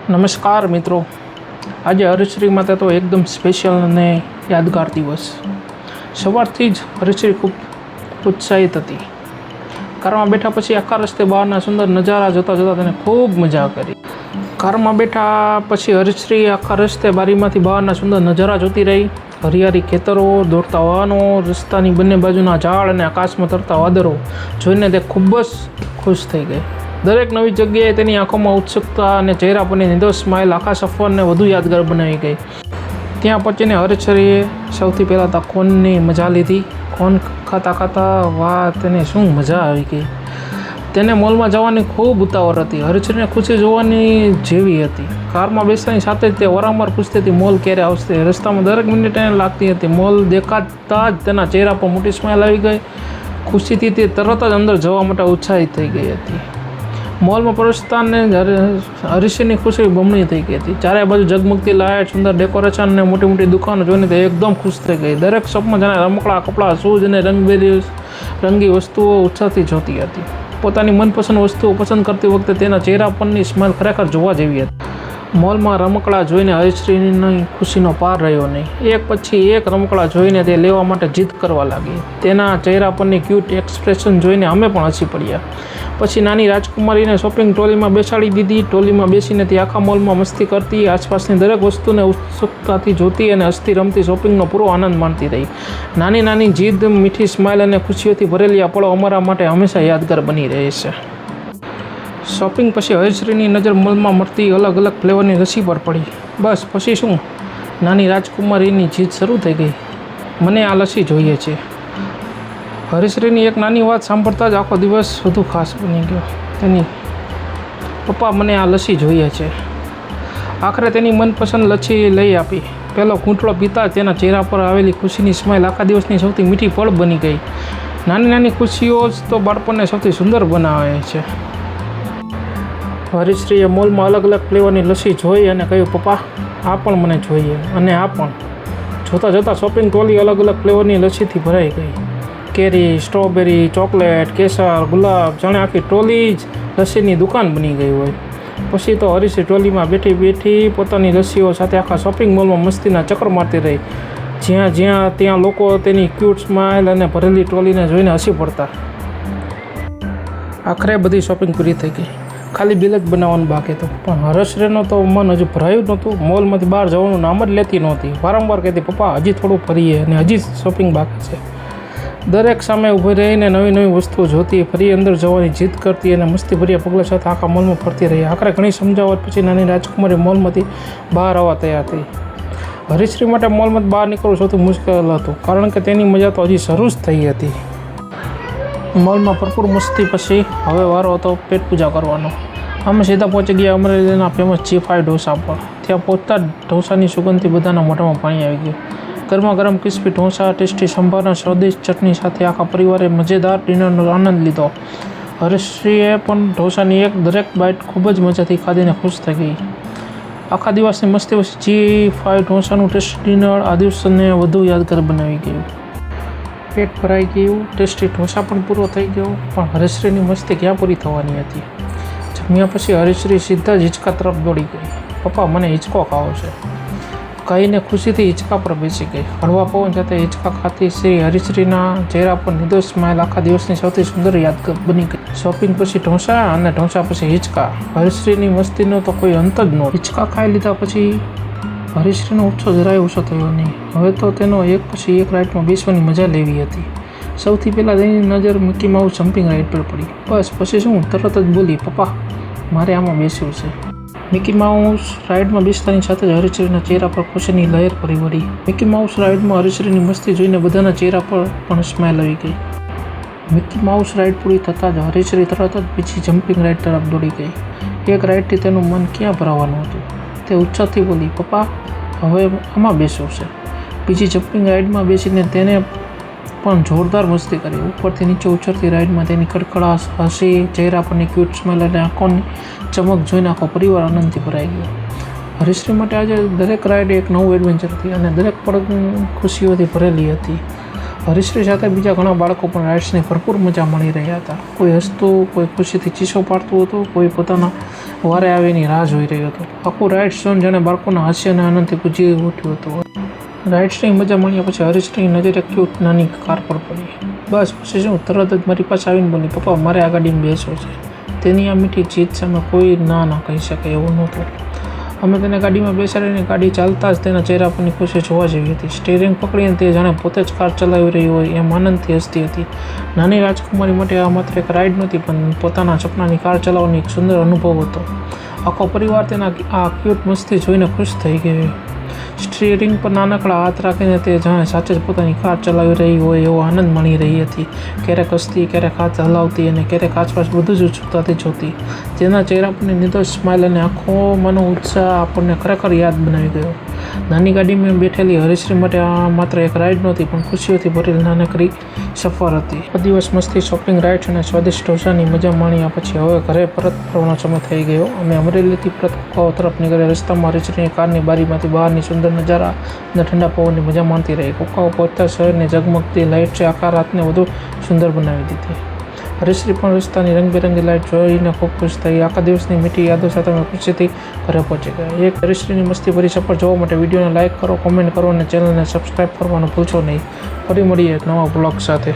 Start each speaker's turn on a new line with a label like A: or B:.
A: નમસ્કાર મિત્રો, આજે હરિશ્રી માટે તો એકદમ સ્પેશિયલ અને યાદગાર દિવસ. સવારથી જ હરિશ્રી ખૂબ ઉત્સાહિત હતી. કારમાં બેઠા પછી આખા રસ્તે બહારના સુંદર નજારા જોતા જોતા તેને ખૂબ મજા કરી. કારમાં બેઠા પછી હરિશ્રી આખા રસ્તે બારીમાંથી બહારના સુંદર નજારા જોતી રહી. હરિયાળી ખેતરો, દોડતા વાહનો, રસ્તાની બંને બાજુના ઝાડ અને આકાશમાં તરતા વાદળો જોઈને તે ખૂબ જ ખુશ થઈ ગઈ. દરેક નવી જગ્યાએ તેની આંખોમાં ઉત્સુકતા અને ચહેરા પરની નિર્દોષ સ્માઇલ આખા સફરને વધુ યાદગાર બનાવી ગઈ. ત્યાં પહોંચીને હરિશ્રીએ સૌથી પહેલાં તો કોનની મજા લીધી. કોન ખાતા ખાતા વાહ, તેને શું મજા આવી ગઈ. તેને મોલમાં જવાની ખૂબ ઉતાવળ હતી. હરિશ્રીને ખુશી જોવાની જેવી હતી. કારમાં બેસવાની સાથે જ તે વારંવાર પૂછતી હતી મોલ ક્યારે આવશે. રસ્તામાં દરેક મિનિટ એને લાગતી હતી. મોલ દેખાતા જ તેના ચહેરા પર મોટી સ્માઇલ આવી ગઈ. ખુશીથી તે તરત જ અંદર જવા માટે ઉત્સાહિત થઈ ગઈ હતી. મોલમાં પ્રવેશતાને હરિશ્રીની ખુશી બમણી થઈ ગઈ હતી. ચારે બાજુ ઝગમગતી લાઇટ, સુંદર ડેકોરેશન અને મોટી મોટી દુકાનો જોઈને તે એકદમ ખુશ થઈ ગઈ. દરેક શોપમાં જાણે રમકડા, કપડાં, શૂઝ અને રંગી વસ્તુઓ ઉત્સાહથી જોતી હતી. પોતાની મનપસંદ વસ્તુઓ પસંદ કરતી વખતે તેના ચહેરા પરની સ્માઇલ ખરેખર જોવા જેવી હતી. મોલમાં રમકડા જોઈને હરિશ્રીની ખુશીનો પાર રહ્યો નહીં. એક પછી એક રમકડા જોઈને તે લેવા માટે જીદ કરવા લાગી. તેના ચહેરા પરની ક્યુટ એક્સપ્રેશન જોઈને અમે પણ હસી પડ્યા. પછી નાની રાજકુમારીને શોપિંગ ટ્રોલીમાં બેસાડી દીધી. ટ્રોલીમાં બેસીને તે આખા મોલમાં મસ્તી કરતી, આસપાસની દરેક વસ્તુને ઉત્સુકતાથી જોતી અને હસતી રમતી શોપિંગનો પૂરો આનંદ માણતી રહી. નાની નાની જીદ, મીઠી સ્માઇલ અને ખુશીઓથી ભરેલી આ પળો અમારા માટે હંમેશા યાદગાર બની રહે છે. શોપિંગ પછી હરિશ્રીની નજર મોલમાં મળતી અલગ અલગ ફ્લેવરની લસ્સી પર પડી. બસ પછી શું, નાની રાજકુમારીની જીદ શરૂ થઈ ગઈ. મને આ લસ્સી જોઈએ છે. હરિશ્રીની એક નાની વાત સાંભળતા જ આખો દિવસ વધુ ખાસ બની ગયો. તેની પપ્પા, મને આ લસ્સી જોઈએ છે. આખરે તેની મનપસંદ લસ્સી લઈ આપી. પહેલો ઘૂંટડો પીતા જ તેના ચહેરા પર આવેલી ખુશીની સ્માઇલ આખા દિવસની સૌથી મીઠી પળ બની ગઈ. નાની નાની ખુશીઓ જ તો બાળપણને સૌથી સુંદર બનાવે છે. હરિશ્રીએ મોલમાં અલગ અલગ ફ્લેવરની લસ્સી જોઈ અને કહ્યું, પપ્પા, આ પણ મને જોઈએ અને આ પણ. જોતાં જોતાં શોપિંગ ટ્રોલી અલગ અલગ ફ્લેવરની લસ્સીથી ભરાઈ ગઈ. કેરી, સ્ટ્રોબેરી, ચોકલેટ, કેસર, ગુલાબ, જાણે આખી ટ્રોલી જ લસ્સીની દુકાન બની ગઈ હોય. પછી તો હરિશ્રી ટ્રોલીમાં બેઠી બેઠી પોતાની લસ્સીઓ સાથે આખા શોપિંગ મોલમાં મસ્તીના ચક્કર મારતી રહી. જ્યાં ત્યાં લોકો તેની ક્યુટ સ્માઇલ અને ભરેલી ટ્રોલીને જોઈને હસી પડતા. આખરે બધી શોપિંગ પૂરી થઈ ગઈ. ખાલી બિલ જ બનાવવાનું બાકી હતું. પણ હરિશ્રીનો તો મન હજુ ભરાયું નહોતું. મોલમાંથી બહાર જવાનું નામ જ લેતી નહોતી. વારંવાર કહેતી, પપ્પા, હજી થોડું ફરીએ અને હજી શોપિંગ બાકી છે. દરેક સામે ઊભી રહીને નવી નવી વસ્તુઓ જોતી, ફરી અંદર જવાની જીદ કરતી અને મસ્તીભર્યા પગલા સાથે આખા મોલમાં ફરતી રહી. આખરે ઘણી સમજાવટ પછી નાની રાજકુમારી મોલમાંથી બહાર આવવા તૈયાર થઈ. હરિશ્રી માટે મોલમાંથી બહાર નીકળવું સૌથી મુશ્કેલ હતું, કારણ કે તેની મજા તો હજી શરૂ જ થઈ હતી. મોલમાં ભરપૂર મસ્તી પછી હવે વારો હતો પેટ પૂજા કરવાનો. અમે સીધા પહોંચી ગયા અમરેલીના ફેમસ G5 ઢોસા પર. ત્યાં પહોંચતા જ ઢોસાની સુગંધથી બધાના મોઢામાં પાણી આવી ગયું. ગરમા ગરમ ક્રિસ્પી ઢોસા, ટેસ્ટી સંભારના સ્વાદિષ્ટ ચટણી સાથે આખા પરિવારે મજેદાર ડિનરનો આનંદ લીધો. હરિશ્રીએ પણ ઢોસાની દરેક બાઇટ ખૂબ જ મજાથી ખાધીને ખુશ થઈ ગઈ. આખા દિવસની મસ્તી પછી G5 ઢોસાનું ટેસ્ટી ડિનર આ દિવસને વધુ યાદગાર બનાવી ગયું. પેટ ભરાઈ ગયું, ટેસ્ટી ઢોસા પણ પૂરો થઈ ગયો. પણ હરિશ્રીની મસ્તી ક્યાં પૂરી થવાની હતી. જમ્યા પછી હરિશ્રી સીધા જ હિંચકા તરફ દોડી ગઈ. પપ્પા, મને હિંચકો ખાવો છે કહીને ખુશીથી હિંચકા પર બેસી ગઈ. હળવા પવન સાથે હિંચકા ખાતી શ્રી હરિશ્રીના ચહેરા પર નિર્દોષ સ્માઇલ આખા દિવસની સૌથી સુંદર યાદગાર બની ગઈ. શોપિંગ પછી ઢોસા અને ઢોસા પછી હિંચકા. હરિશ્રીની મસ્તીનો તો કોઈ અંત જ નહોતો. હિંચકા ખાઈ લીધા પછી હરિશ્રીનો ઉત્સાહ જરાય ઓછો થયો નહીં. હવે તો તેનો એક પછી એક રાઇડમાં બેસવાની મજા લેવી હતી. સૌથી પહેલાં તેની નજર મિકી માઉસ જમ્પિંગ રાઇડ પર પડી. બસ પછી શું, તરત જ બોલી, પપ્પા, મારે આમાં બેસવું છે. મિકી માઉસ રાઇડમાં બેસતાની સાથે જ હરિશ્રીના ચહેરા પર ખુશીની લહેર ફરી વળી. મિકી માઉસ રાઇડમાં હરિશ્રીની મસ્તી જોઈને બધાના ચહેરા પર પણ સ્માઇલ આવી ગઈ. મિકી માઉસ રાઇડ પૂરી થતાં જ હરિશ્રી તરત જ બીજી જમ્પિંગ રાઇડ તરફ દોડી ગઈ. એક રાઇડથી તેનું મન ક્યાં ભરાવાનું હતું. તે ઉત્સાહથી બોલી, પપ્પા, હવે આમાં બેસવું છે. બીજી જમ્પિંગ રાઇડમાં બેસીને તેને પણ જોરદાર મસ્તી કરી. ઉપરથી નીચે ઉછળતી રાઇડમાં તેની કડકડાટ, હસી, ચહેરા પરની ક્યુટ સ્માઇલ અને આંખોની ચમક જોઈને આખો પરિવાર આનંદથી ભરાઈ ગયો. હરિશ્રી માટે આજે દરેક રાઇડ એક નવું એડવેન્ચર હતી અને દરેક પળ ખુશીઓથી ભરેલી હતી. હરિશ્રી સાથે બીજા ઘણા બાળકો પણ રાઇડ્સની ભરપૂર મજા માણી રહ્યા હતા. કોઈ હસતું, કોઈ ખુશીથી ચીસો પાડતું હતું, કોઈ પોતાના વારે આવીની રાહ જોઈ રહ્યો હતો. આખું રાઇડ ઝોન જાણે બાળકોના હાસ્ય અને આનંદથી ગુંજી ઉઠ્યું હતું. રાઇડ્સની મજા માણ્યા પછી હરીશની નજરે ક્યુટ નાની કાર પર પડી. બસ પછી શું, તરત જ મારી પાસે આવીને બોલી, પપ્પા મારે આ ગાડીમાં બેસવું છે. તેની આ મીઠી જીત સામે કોઈ ના કહી શકે એવું નહોતું. અમે તેને ગાડીમાં બેસાડીને ગાડી ચાલતા જ તેના ચહેરા પરની ખુશી જોવા જેવી હતી. સ્ટીરિંગ પકડીને તે જાણે પોતે જ કાર ચલાવી રહી હોય એમ આનંદથી હસતી હતી. નાની રાજકુમારી માટે આ માત્ર એક રાઇડ નહોતી, પણ પોતાના સપનાની કાર ચલાવવાનો એક સુંદર અનુભવ હતો. આખો પરિવાર તેના આ ક્યુટ મસ્તી જોઈને ખુશ થઈ ગયો. સ્ટીરિંગ પર નાનકડા હાથ રાખીને તે જાણે સાચે જ પોતાની કાર ચલાવી રહી હોય એવો આનંદ માણી રહી હતી. ક્યારેક હસતી, ક્યારેક હાથ હલાવતી અને ક્યારેક આસપાસ બધું જ ઉત્સુકતાથી જોતી. તેના ચહેરા પરની નિર્દોષ સ્માઇલ અને આંખોમાંનો ઉત્સાહ આપણને ખરેખર યાદ બનાવી ગયો. નાની ગાડીમાં બેઠેલી હરીશ્રી માટે આ માત્ર એક રાઇડ નહોતી, પણ ખુશીઓથી ભરેલી નાનકડી સફર હતી. આ દિવસ મસ્તી, શોપિંગ, રાઇડ્સ અને સ્વાદિષ્ટ ઢોસાની મજા માણ્યા પછી હવે ઘરે પરત ફરવાનો સમય થઈ ગયો. અમે અમરેલીથી પરત કુકાઓ તરફ નીકળ્યા. રસ્તામાં હરીશ્રીની કારની બારીમાંથી બહારની સુંદર નજારા અને ઠંડા પવનની મજા માણતી રહી. કુકાઓ પહોંચતા શહેરની ઝગમગતી લાઇટ્સે આખા રાતને વધુ સુંદર બનાવી દીધી. હરીશ્રી પણ રસ્તાની રંગબેરંગી લાઇટ જોઈને ખૂબ ખુશ થઈ. આખા દિવસની મીઠી યાદો સાથે અમે ખુશીથી ઘરે પહોંચી ગયા. એક હરીશ્રીની મસ્તી ભરી સફર જોવા માટે વિડીયોને લાઇક કરો, કોમેન્ટ કરો અને ચેનલને સબસ્ક્રાઈબ કરવાનું ભૂલશો નહીં. ફરી મળીએ એક નવા બ્લોગ સાથે.